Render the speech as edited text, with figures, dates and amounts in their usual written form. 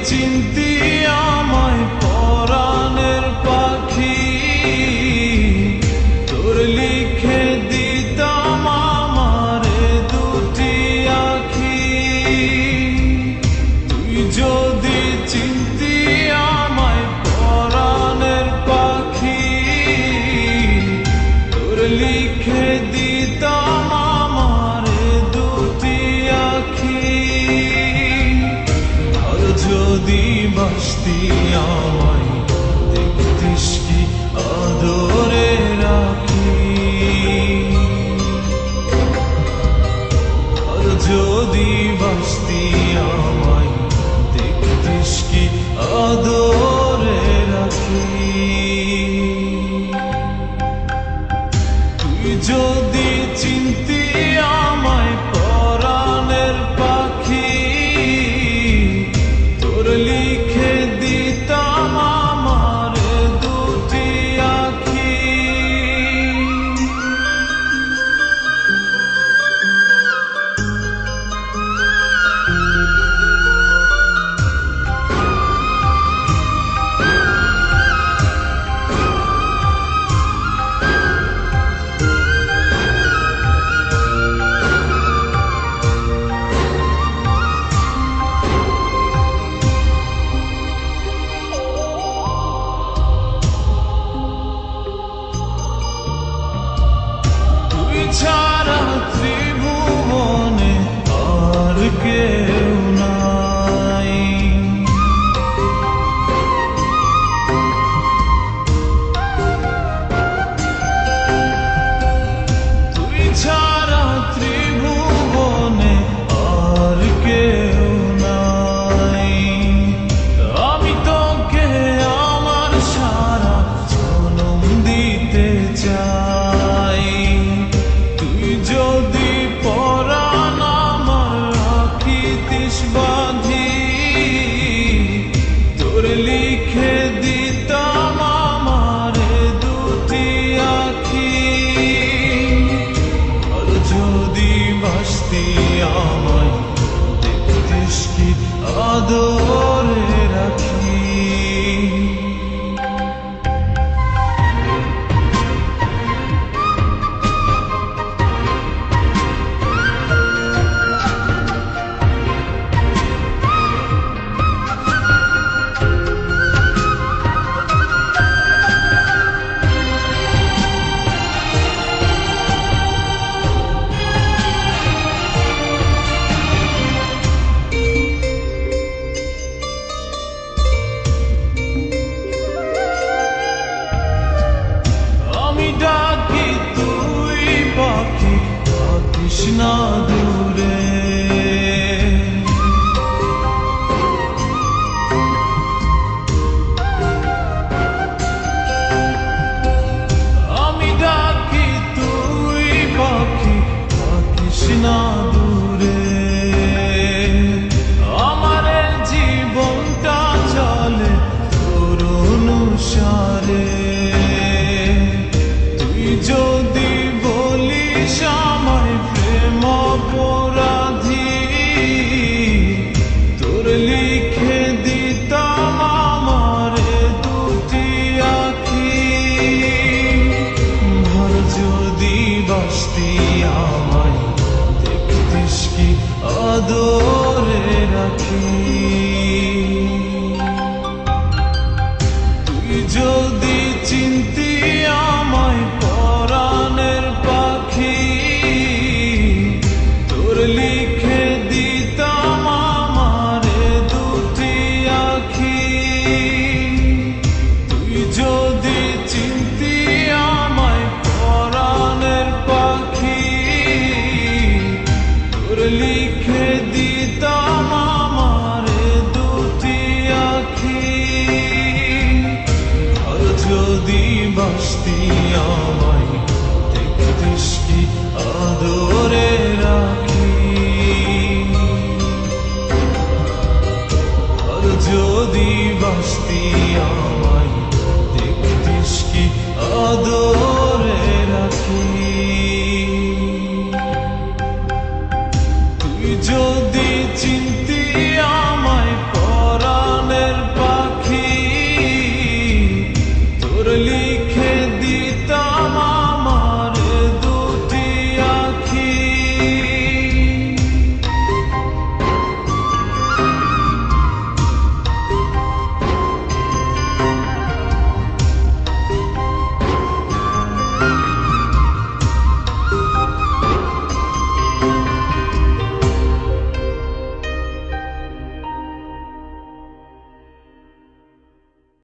চিনতি আমায় পরাণের পাখি, তোর লিখে দিতাম আমারে দুটি আখি। তুই যদি চিনতি আমায় পরাণের পাখি, তোর লিখে দিতাম আমারে দুটি আখি। আর যদি বাসতি আমায় দেখতিস কি আদরে রাখি, আর যদি বাসতি আমায় দেখতিস কি আদরে রাখি। তুই যদি চিনতি আমায় পরাণের পাখি, তোর লিখে দিতাম আমার দুটি আখি। ছাড়া ত্রিভুবনে আর কেউ নাই, তুই ছাড়া ত্রিভুবনে আর কেউ নাই। আমি তোকে আমার সারা জনম দিতে চাই। যদি পরাণ আমার রাখিতিস বাঁধি, তোর লিখে দিতাম আমারে দুটি আখি। আর যদি বাসতি আমায় দেখতিস কি আদরে রাখি। ডাকি তুই পাখি থাকিস না দূরে, আমি ডাকি তুই পাখি থাকিস না দূরে। আমার জীবনটা চলে তোর অনুসারে। যদি বলিস আমায় প্রেম অপরাধী, তোর লিখে দিতাম আমারে দুটি আখি। ভর যদি বাসতি আমায় দেখতিস কি আদরে রাখি। তুই যদি চিনতি আমায় পরাণের পাখি, তোর লিখে দিতাম আমারে দুটি আখি। তুই যদি চিনতি আমায় পরাণের পাখি, তোর লিখে দিতাম আমারে দুটি আখি। আর যদি বাসতি আমায় দেখতিস কি আদরে রাখি। আর যদি বাসতি আমায় দেখতিস কি আদরে রাখি।